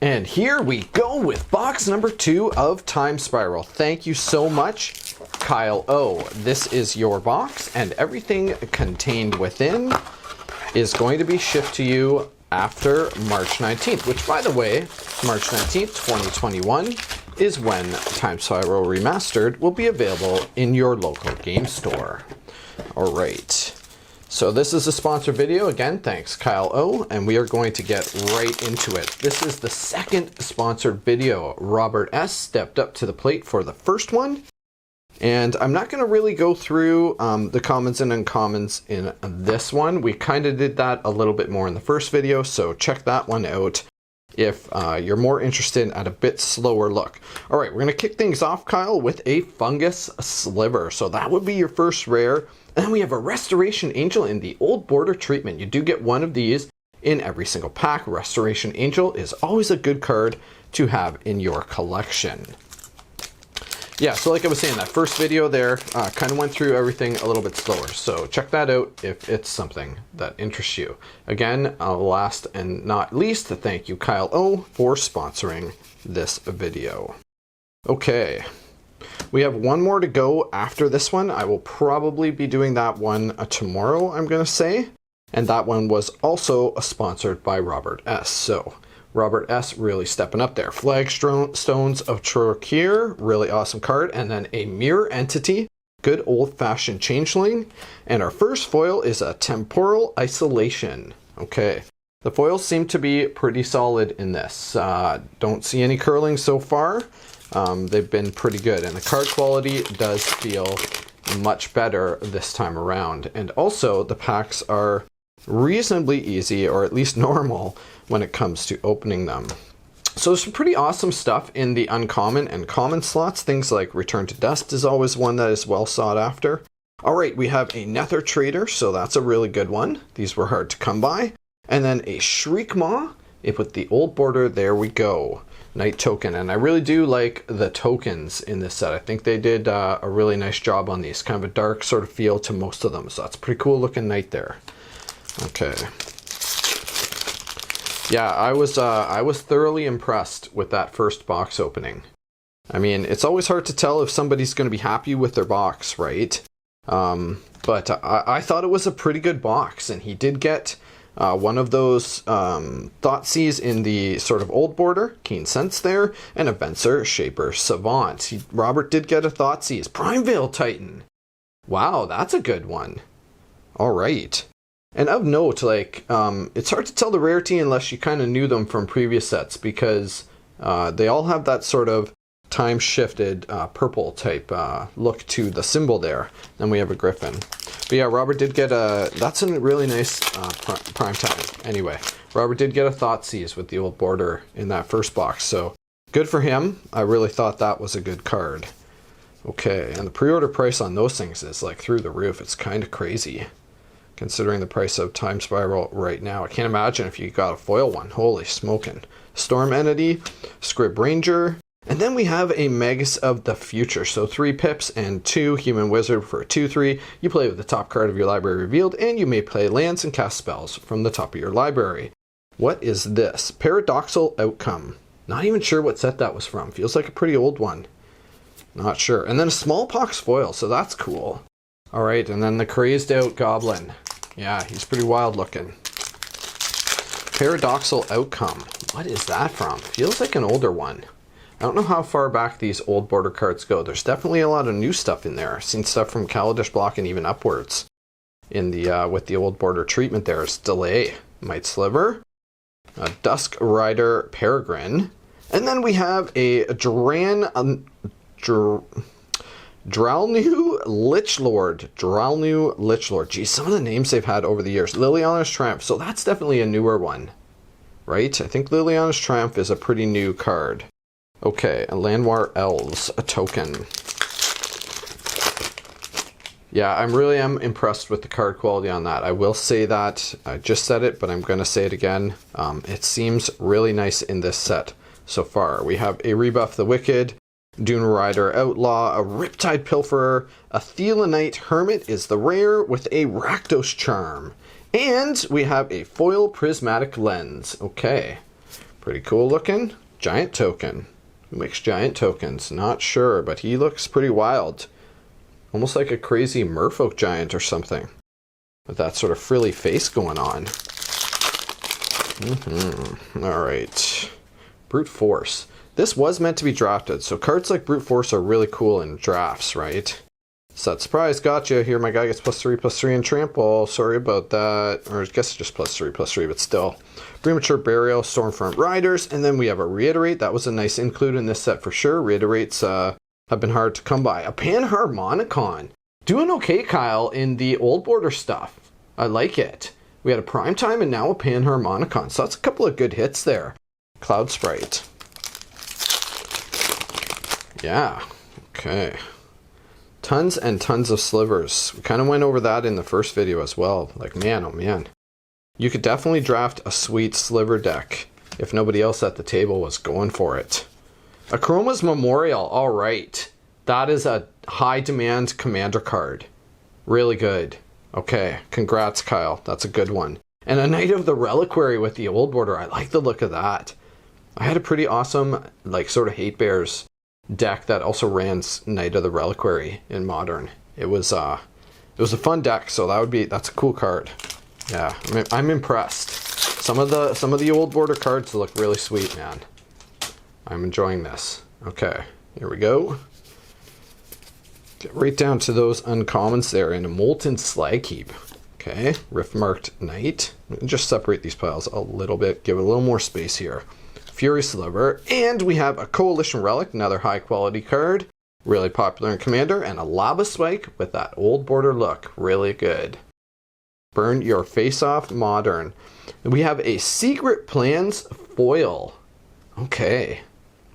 And here we go with box number 2 of Time Spiral. Thank you so much, Kyle O. This is your box, and everything contained within is going to be shipped to you after March 19th, which, by the way, March 19th, 2021 is when Time Spiral Remastered will be available in your local game store. All right. So this is a sponsored video. Again, thanks Kyle O, and we are going to get right into it. This is the second sponsored video. Robert S stepped up to the plate for the first one. And I'm not going to really go through the commons and uncommons in this one. We kind of did that a little bit more in the first video, so check that one out if you're more interested at a bit slower look. All right, we're going to kick things off, Kyle, with a fungus sliver. So that would be your first rare. And then we have a Restoration Angel in the Old Border treatment. You do get one of these in every single pack. Restoration Angel is always a good card to have in your collection. Yeah, so like I was saying, that first video there kind of went through everything a little bit slower. So check that out if it's something that interests you. Again, last and not least, thank you Kyle O for sponsoring this video. Okay. We have one more to go after this one. I will probably be doing that one tomorrow, I'm going to say. And that one was also sponsored by Robert S. So, Robert S. really stepping up there. Flagstones of Trokir, really awesome card. And then a Mirror Entity, good old-fashioned changeling. And our first foil is a Temporal Isolation. Okay. The foils seem to be pretty solid in this. Don't see any curling so far. They've been pretty good, and the card quality does feel much better this time around. And also, the packs are reasonably easy, or at least normal, when it comes to opening them. So there's some pretty awesome stuff in the uncommon and common slots. Things like Return to Dust is always one that is well sought after. All right, we have a Nether Trader, so that's a really good one. These were hard to come by. And then a Shriekmaw with the Old Border. There we go. Knight token, and I really do like the tokens in this set. I think they did a really nice job on these. Kind of a dark sort of feel to most of them, so that's a pretty cool looking knight there. Okay. Yeah, I was thoroughly impressed with that first box opening. I mean, it's always hard to tell if somebody's going to be happy with their box, right? But I thought it was a pretty good box, and he did get one of those Thoughtseize in the sort of Old Border, Keen Sense there, and a Venser Shaper Savant. Robert did get a Thoughtseize. Primevale Titan. Wow, that's a good one. All right. And of note, like, it's hard to tell the rarity unless you kind of knew them from previous sets, because they all have that sort of time-shifted purple type look to the symbol there. Then we have a Griffin. But yeah, Robert did get that's a really nice prime time. Anyway, Robert did get a Thoughtseize with the Old Border in that first box, so good for him. I really thought that was a good card. Okay, and the pre-order price on those things is like through the roof. It's kind of crazy, considering the price of Time Spiral right now. I can't imagine if you got a foil one. Holy smoking. Storm Entity, Scrib Ranger, and then we have a Magus of the Future. So 3 pips and 2 Human Wizard for a 2/3. You play with the top card of your library revealed, and you may play lands and cast spells from the top of your library. What is this? Paradoxal Outcome. Not even sure what set that was from. Feels like a pretty old one. Not sure. And then a Smallpox foil, so that's cool. All right, and then the Crazed Out Goblin. Yeah, he's pretty wild looking. Paradoxal Outcome. What is that from? Feels like an older one. I don't know how far back these Old Border cards go. There's definitely a lot of new stuff in there. I've seen stuff from Kaladesh Block and even upwards in the with the Old Border treatment. There's Delay, Might Sliver, a Dusk Rider Peregrine, and then we have a Dralnu Lichlord. Geez, some of the names they've had over the years. Liliana's Triumph. So that's definitely a newer one, right? I think Liliana's Triumph is a pretty new card. Okay, a Llanowar Elves, a token. Yeah, I really am impressed with the card quality on that. I will say that. I just said it, but I'm going to say it again. It seems really nice in this set so far. We have a Rebuff the Wicked, Dune Rider Outlaw, a Riptide Pilferer, a Thelanite Hermit is the rare with a Rakdos Charm. And we have a Foil Prismatic Lens. Okay. Pretty cool looking. Giant token. Who makes giant tokens? Not sure, but he looks pretty wild. Almost like a crazy merfolk giant or something. With that sort of frilly face going on. Alright. Brute Force. This was meant to be drafted, so cards like Brute Force are really cool in drafts, right? Set surprise, gotcha. Here my guy gets +3/+3 in trample. Sorry about that. Or I guess just +3/+3, but still. Premature Burial, Stormfront Riders, and then we have a Reiterate. That was a nice include in this set for sure. Reiterates have been hard to come by. A Panharmonicon. Doing okay, Kyle, in the old border stuff. I like it. We had a Primetime and now a Panharmonicon. So that's a couple of good hits there. Cloud Sprite. Yeah. Okay. Tons and tons of slivers. We kind of went over that in the first video as well. Like, man, oh man. You could definitely draft a sweet sliver deck if nobody else at the table was going for it. Akroma's Memorial. All right. That is a high demand commander card. Really good. Okay. Congrats, Kyle. That's a good one. And a Knight of the Reliquary with the old border. I like the look of that. I had a pretty awesome, like, sort of Hate Bears deck that also ran Knight of the Reliquary in Modern. It was a fun deck, so that's a cool card. Yeah, I'm impressed. Some of the old border cards look really sweet, man. I'm enjoying this. Okay, here we go. Get right down to those uncommons there in a Molten Slag Heap. Okay, Rift Marked Knight. Just separate these piles a little bit, give it a little more space here. Fury Sliver, and we have a Coalition Relic, another high quality card, really popular in Commander, and a Lava Spike with that old border look, really good. Burn Your Face Off Modern. We have a Secret Plans foil. Okay,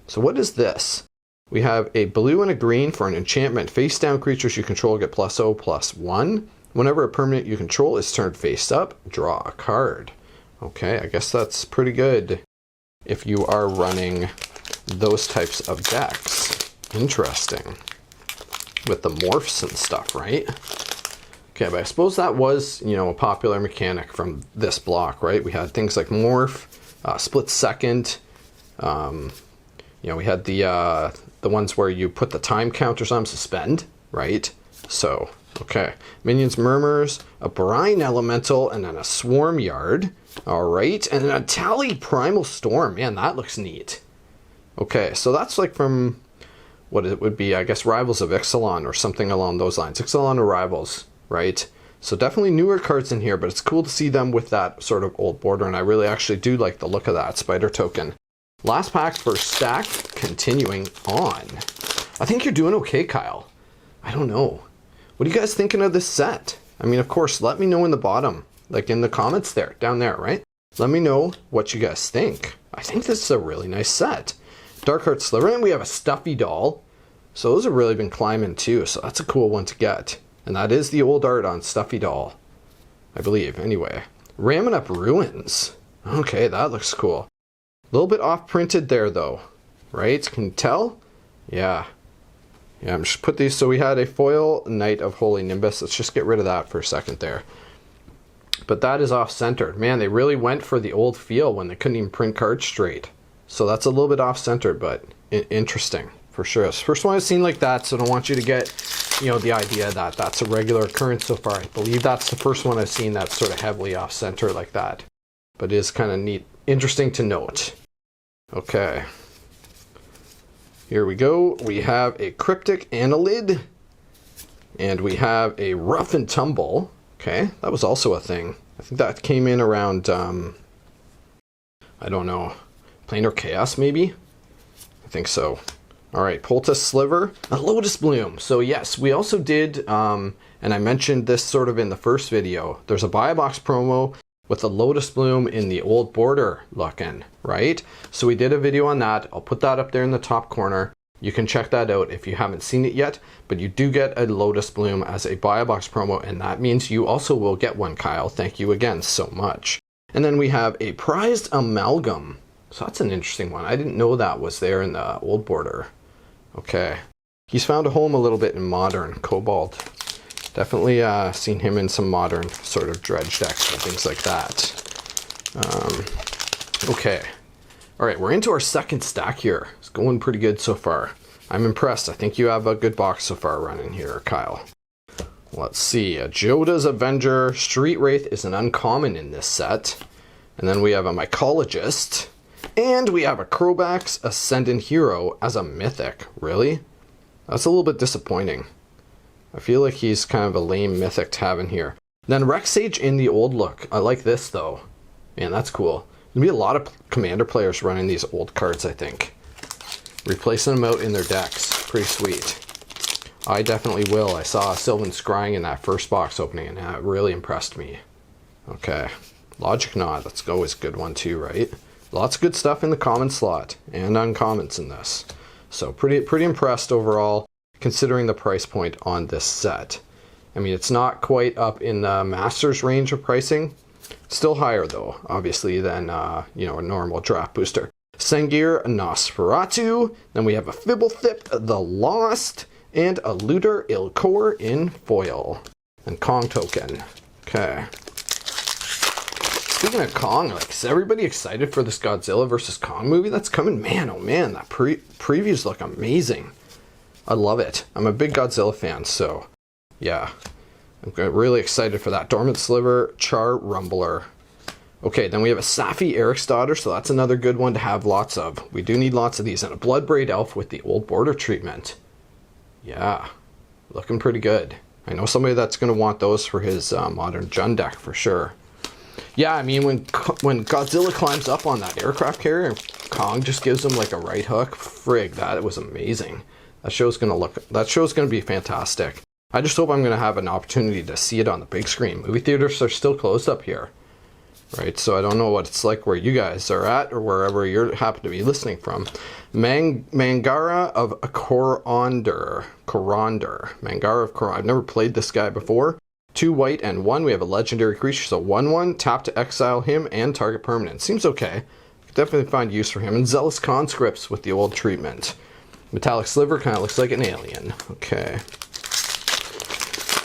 so what is this? We have a blue and a green for an enchantment. Face down creatures you control get +0/+1. Whenever a permanent you control is turned face up, draw a card. Okay, I guess that's pretty good if you are running those types of decks. Interesting. With the morphs and stuff, right? Okay, but I suppose that was, you know, a popular mechanic from this block, right? We had things like morph, split second. You know, we had the ones where you put the time counters on suspend, right? So, okay. Minions Murmurs, a Brine Elemental, and then a Swarm Yard. All right, and then a Tally Primal Storm. Man, that looks neat. Okay, so that's like from what it would be, I guess, Rivals of Ixalan or something along those lines. Ixalan or Rivals, right? So definitely newer cards in here, but it's cool to see them with that sort of old border, and I really actually do like the look of that Spider token. Last pack for stack, continuing on. I think you're doing okay, Kyle. I don't know. What are you guys thinking of this set? I mean, of course, let me know in the bottom, like in the comments there, down there, right? Let me know what you guys think. I think this is a really nice set. Darkheart Sliver, and we have a Stuffy Doll. So those have really been climbing too, so that's a cool one to get. And that is the old art on Stuffy Doll, I believe, anyway. Ramming Up Ruins. Okay, that looks cool. A little bit off-printed there, though, right? Can you tell? Yeah. Yeah, I'm just put these, so we had a foil Knight of Holy Nimbus. Let's just get rid of that for a second there. But that is off-centered. Man, they really went for the old feel when they couldn't even print cards straight. So that's a little bit off-centered, but interesting, for sure. It's the first one I've seen like that, so I don't want you to get, you know, the idea that that's a regular occurrence so far. I believe that's the first one I've seen that's sort of heavily off-center like that. But it is kind of neat. Interesting to note. Okay. Here we go. We have a Cryptic Annelid. And we have a Rough and Tumble. Okay, that was also a thing. I think that came in around, I don't know, Planar Chaos maybe? I think so. All right, Poultice Sliver, a Lotus Bloom. So yes, we also did, and I mentioned this sort of in the first video, there's a buy box promo with a Lotus Bloom in the old border looking, right? So we did a video on that. I'll put that up there in the top corner. You can check that out if you haven't seen it yet, but you do get a Lotus Bloom as a buy box promo, and that means you also will get one, Kyle. Thank you again so much. And then we have a Prized Amalgam. So that's an interesting one. I didn't know that was there in the old border. Okay. He's found a home a little bit in Modern. Cobalt. Definitely seen him in some Modern sort of dredge decks and things like that. Okay. All right, we're into our second stack here. It's going pretty good so far. I'm impressed. I think you have a good box so far running here, Kyle. Let's see. A Joda's Avenger. Street Wraith is an uncommon in this set. And then we have a Mycologist. And we have a Crobax Ascendant Hero as a mythic. Really? That's a little bit disappointing. I feel like he's kind of a lame mythic to have in here. Then Rex Sage in the old look. I like this though. Man, that's cool. There'll be a lot of Commander players running these old cards, I think. Replacing them out in their decks. Pretty sweet. I definitely will. I saw Sylvan Scrying in that first box opening and that really impressed me. Okay. Logic Nod. That's always a good one too, right? Lots of good stuff in the common slot and uncommons in this. So pretty impressed overall considering the price point on this set. I mean, it's not quite up in the Masters range of pricing. Still higher though, obviously, than you know, a normal draft booster. Sengir Nosferatu. Then we have a Fibblethip the Lost and a Looter Ilkor in foil. And Kong token. Okay. Speaking of Kong, like, is everybody excited for this Godzilla vs. Kong movie that's coming? Man, oh man, that previews look amazing. I love it. I'm a big Godzilla fan, so yeah. I'm really excited for that. Dormant Sliver, Char Rumbler. Okay, then we have a Safi Eriksdotter, so that's another good one to have lots of. We do need lots of these. And a Bloodbraid Elf with the old border treatment. Yeah, looking pretty good. I know somebody that's going to want those for his Modern Jund deck for sure. Yeah, I mean, when Godzilla climbs up on that aircraft carrier, Kong just gives him like a right hook. Frig, that was amazing. That show's gonna be fantastic. I just hope I'm gonna have an opportunity to see it on the big screen. Movie theaters are still closed up here, right? So I don't know what it's like where you guys are at or wherever you happen to be listening from. Mangara of Coronder. Mangara of Coronder. I've never played this guy before. 2 white and 1. We have a legendary creature, so 1/1. Tap to exile him and target permanent. Seems okay. Could definitely find use for him. And Zealous Conscripts with the old treatment. Metallic Sliver kind of looks like an alien. Okay.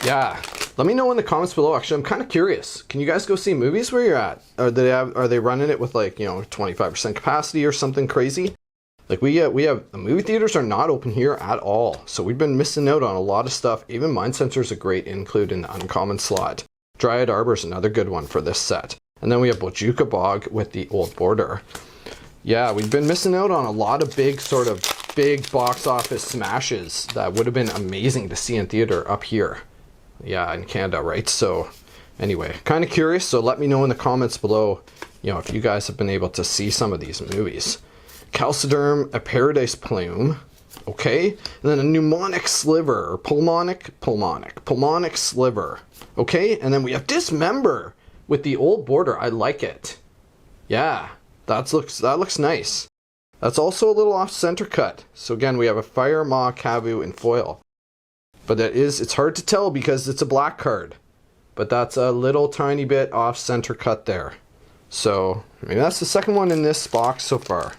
Yeah. Let me know in the comments below. Actually, I'm kind of curious. Can you guys go see movies where you're at? Are they running it with like, you know, 25% capacity or something crazy? Like we have the movie theaters are not open here at all. So we've been missing out on a lot of stuff. Even Mind Sensor is a great include in the uncommon slot. Dryad Arbor is another good one for this set. And then we have Bojuka Bog with the old border. Yeah, we've been missing out on a lot of big box office smashes that would have been amazing to see in theater up here. Yeah, in Canada, right? So anyway, kind of curious, so let me know in the comments below, you know, if you guys have been able to see some of these movies. Calciderm, a Paradise Plume, okay? And then a Pneumonic Sliver, or Pulmonic Sliver, okay? And then we have Dismember with the old border. I like it. Yeah, that looks nice. That's also a little off-center cut. So again, we have a Fire Maw Kavu in foil. But it's hard to tell because it's a black card. But that's a little tiny bit off-center cut there. So, I mean, that's the second one in this box so far.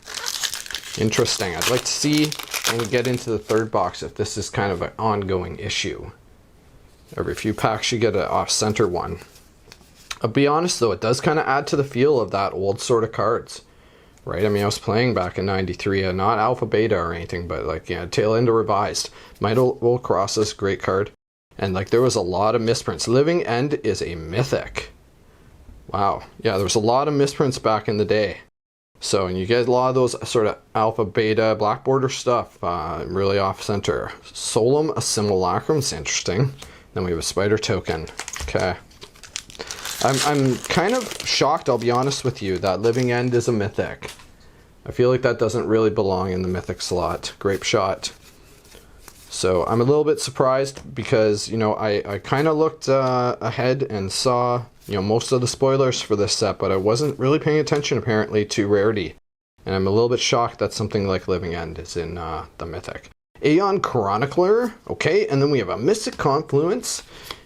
Interesting. I'd like to see when we get into the third box if this is kind of an ongoing issue. Every few packs you get an off-center one. I'll be honest though, it does kind of add to the feel of that old sort of cards. Right? I mean, I was playing back in 93, not Alpha Beta or anything, but like, yeah, Tail End Revised. Might Cross is a great card. And like, there was a lot of misprints. Living End is a mythic. Wow. Yeah, there was a lot of misprints back in the day. So, and you get a lot of those sort of Alpha Beta Black Border stuff, really off center. Solum, a Simulacrum, is interesting. Then we have a Spider Token. Okay. I'm kind of shocked, I'll be honest with you, that Living End is a mythic. I feel like that doesn't really belong in the mythic slot. Grape Shot. So I'm a little bit surprised because, you know, I kind of looked ahead and saw, you know, most of the spoilers for this set, but I wasn't really paying attention apparently to rarity. And I'm a little bit shocked that something like Living End is in the mythic. Aeon Chronicler, okay, and then we have a Mystic Confluence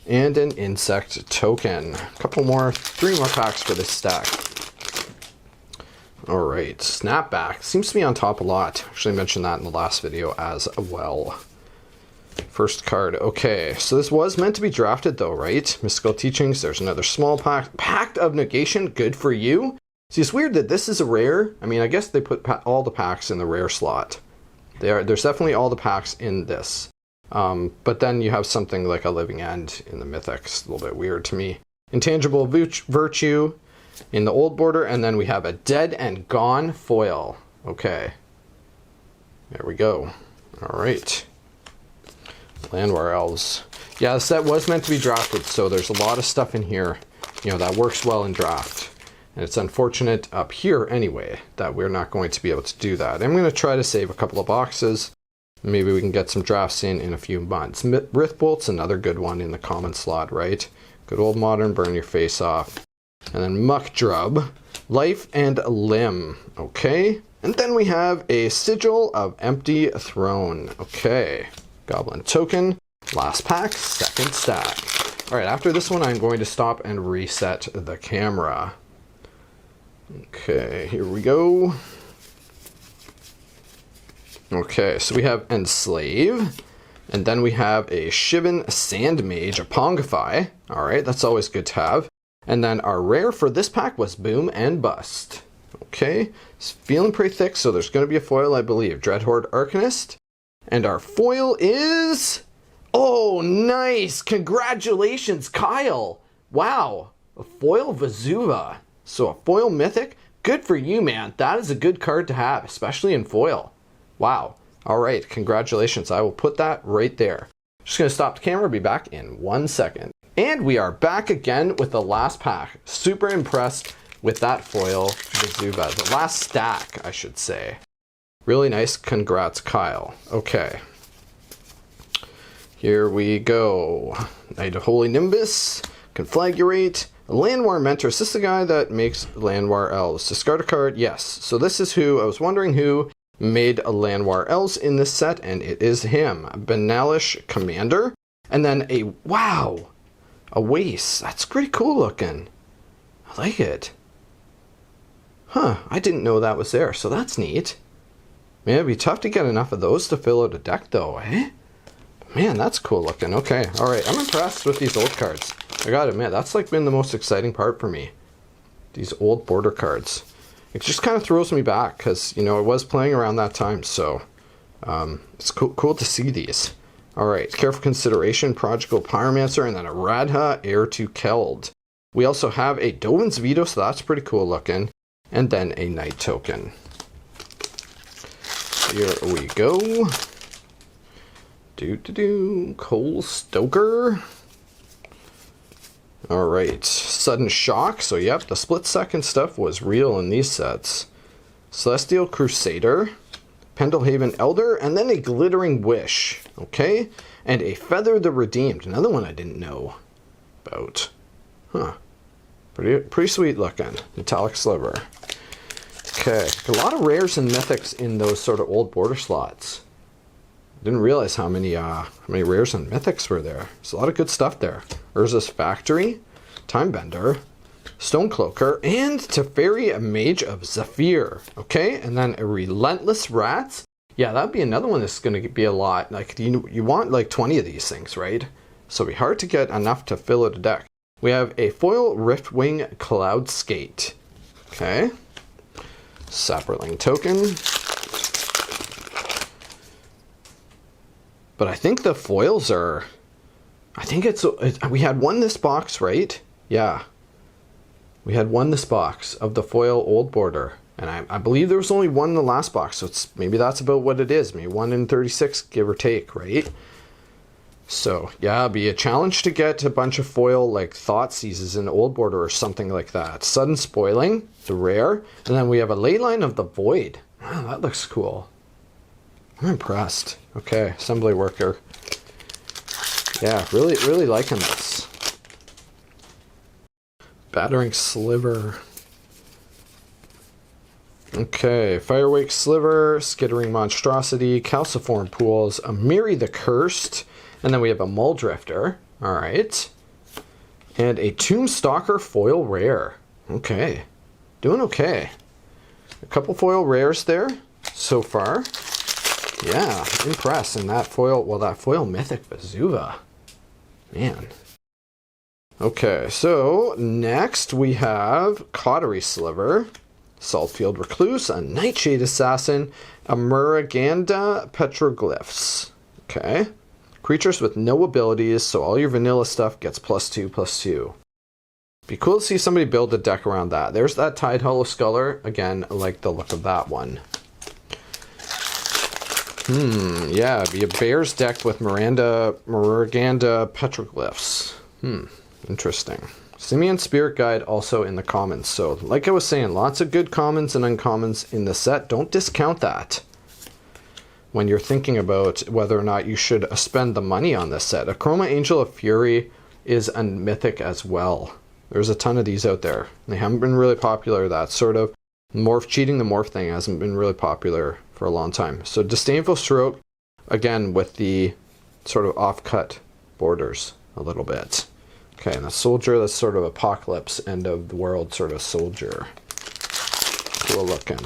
and an Insect Token. Three more packs for this stack. Alright, Snapback. Seems to be on top a lot. Actually mentioned that in the last video as well. First card. Okay, so this was meant to be drafted though, right? Mystical Teachings. There's another small pack. Pact of Negation. Good for you. See, it's weird that this is a rare. I mean, I guess they put all the packs in the rare slot. There's definitely all the packs in this. But then you have something like a Living End in the Mythics. A little bit weird to me. Intangible Virtue in the old border, and then we have a Dead and Gone foil. Okay. There we go. Alright. Llanowar Elves. Yeah, the set was meant to be drafted, so there's a lot of stuff in here, you know, that works well in draft. And it's unfortunate up here anyway that we're not going to be able to do that. I'm going to try to save a couple of boxes. Maybe we can get some drafts in a few months. Rithbolt's another good one in the common slot, right? Good old modern, burn your face off. And then Muckdrub, Life and Limb. Okay. And then we have a Sigil of Empty Throne. Okay. Goblin Token. Last pack, second stack. Alright, after this one I'm going to stop and reset the camera. Okay, here we go. Okay, so we have Enslave. And then we have a Shivan Sandmage, a Pongify. Alright, that's always good to have. And then our rare for this pack was Boom and Bust. Okay, it's feeling pretty thick, so there's going to be a foil, I believe. Dreadhorde Arcanist. And our foil is... Oh, nice! Congratulations, Kyle! Wow, a foil Vesuva. So a foil Mythic? Good for you, man. That is a good card to have, especially in foil. Wow. Alright, congratulations. I will put that right there. Just going to stop the camera, be back in 1 second. And we are back again with the last pack. Super impressed with that foil Vesuva. The last stack, I should say. Really nice. Congrats, Kyle. Okay. Here we go. Knight of Holy Nimbus. Conflagurate. Llanowar Mentor. Is this the guy that makes Llanowar Elves? Discard a card? Yes. So this is who, I was wondering who made a Llanowar Elves in this set, and it is him. Benalish Commander. And then a, wow, a Waste. That's pretty cool looking. I like it. Huh, I didn't know that was there, so that's neat. Man, it'd be tough to get enough of those to fill out a deck though, eh? Man, that's cool looking. Okay, alright, I'm impressed with these old cards. I gotta admit, that's like been the most exciting part for me. These old border cards. It just kind of throws me back, because, you know, I was playing around that time, so it's cool to see these. Alright, Careful Consideration, Prodigal Pyromancer, and then a Radha, Heir to Keld. We also have a Dovin's Veto, so that's pretty cool looking. And then a Night Token. Here we go. Cole Stoker. Alright, Sudden Shock. So yep, the split second stuff was real in these sets. Celestial Crusader. Pendelhaven Elder, and then a Glittering Wish. Okay? And a Feather the Redeemed. Another one I didn't know about. Huh. Pretty sweet looking. Metallic Sliver. Okay. A lot of rares and mythics in those sort of old border slots. Didn't realize how many rares and mythics were there. There's a lot of good stuff there. Urza's Factory, Timebender, Stonecloaker, and Teferi, a Mage of Zephyr. Okay, and then a Relentless Rats. Yeah, that'd be another one that's going to be a lot. Like, you want like 20 of these things, right? So it'd be hard to get enough to fill out a deck. We have a foil Riftwing Cloud Skate. Okay. Saproling Token. But I think the foils are... I think we had one this box, right? Yeah. We had one this box of the foil old border. And I believe there was only one in the last box. So maybe that's about what it is. Maybe 1 in 36, give or take, right? So, yeah, it'd be a challenge to get a bunch of foil, like Thoughtseizes in old border or something like that. Sudden Spoiling, the rare. And then we have a Leyline of the Void. Wow, that looks cool. I'm impressed. Okay, Assembly Worker. Yeah, really liking this. Battering Sliver. Okay, Firewake Sliver, Skittering Monstrosity, Calciform Pools, a Miri the Cursed, and then we have a Muldrifter. Alright. And a Tombstalker Foil Rare. Okay. Doing okay. A couple foil rares there so far. Yeah, impressed. And that foil, well, that foil Mythic Vesuva. Man. Okay, so next we have Cautery Sliver, Saltfield Recluse, a Nightshade Assassin, a Muraganda Petroglyphs. Okay. Creatures with no abilities, so all your vanilla stuff gets +2/+2. Be cool to see somebody build a deck around that. There's that Tide Hollow Sculler. Again, I like the look of that one. Yeah, be a bear's deck with Muraganda Petroglyphs. Interesting. Simian Spirit Guide also in the commons. So, like I was saying, lots of good commons and uncommons in the set. Don't discount that when you're thinking about whether or not you should spend the money on this set. Chroma Angel of Fury is a mythic as well. There's a ton of these out there. They haven't been really popular. That sort of cheating the morph thing hasn't been really popular for a long time. So Disdainful Stroke, again, with the sort of off-cut borders a little bit. Okay, and a Soldier, that's sort of Apocalypse, end of the world sort of soldier. Cool looking.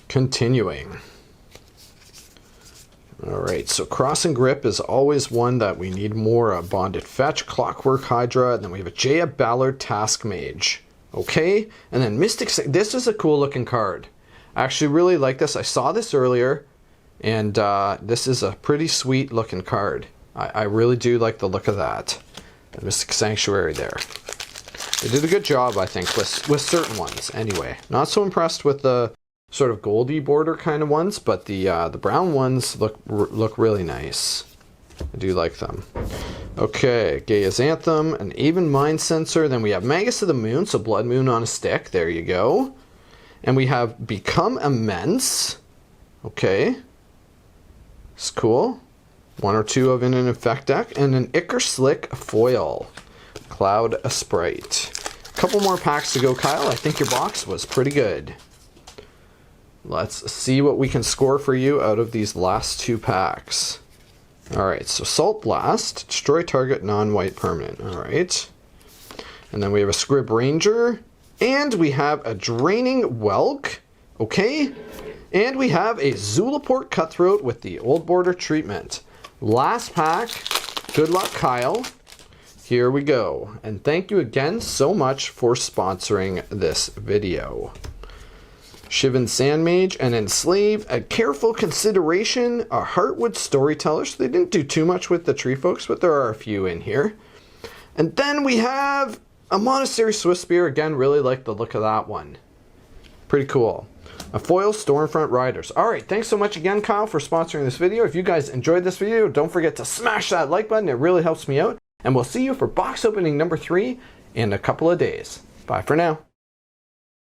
Continuing. Alright, so Cross and Grip is always one that we need more of. Bonded Fetch, Clockwork Hydra, and then we have a Jaya Ballard Task Mage. Okay, and then Mystic... This is a cool looking card. I actually really like this. I saw this earlier, and this is a pretty sweet looking card. I really do like the look of that. The Mystic Sanctuary there. They did a good job, I think, with certain ones, anyway. Not so impressed with the sort of goldy border kind of ones, but the brown ones look really nice. I do like them. Okay, Gaia's Anthem, an Even Mind Sensor. Then we have Magus of the Moon, so Blood Moon on a stick. There you go. And we have Become Immense. Okay. It's cool. One or two of in an effect deck. And an Icar Slick Foil. Cloud a Sprite. A couple more packs to go, Kyle. I think your box was pretty good. Let's see what we can score for you out of these last two packs. Alright, so Salt Blast. Destroy target non-white permanent. Alright. And then we have a Scrib Ranger. And we have a Draining Whelk. Okay. And we have a Zulaport Cutthroat with the Old Border treatment. Last pack. Good luck, Kyle. Here we go. And thank you again so much for sponsoring this video. Shivan Sandmage, an Enslave, a Careful Consideration, a Heartwood Storyteller. So they didn't do too much with the tree folks, but there are a few in here. And then we have a Monastery Swiftspear. Again, really like the look of that one. Pretty cool. A foil Stormfront Riders. Alright, thanks so much again, Kyle, for sponsoring this video. If you guys enjoyed this video, don't forget to smash that like button. It really helps me out. And we'll see you for box opening number 3 in a couple of days. Bye for now.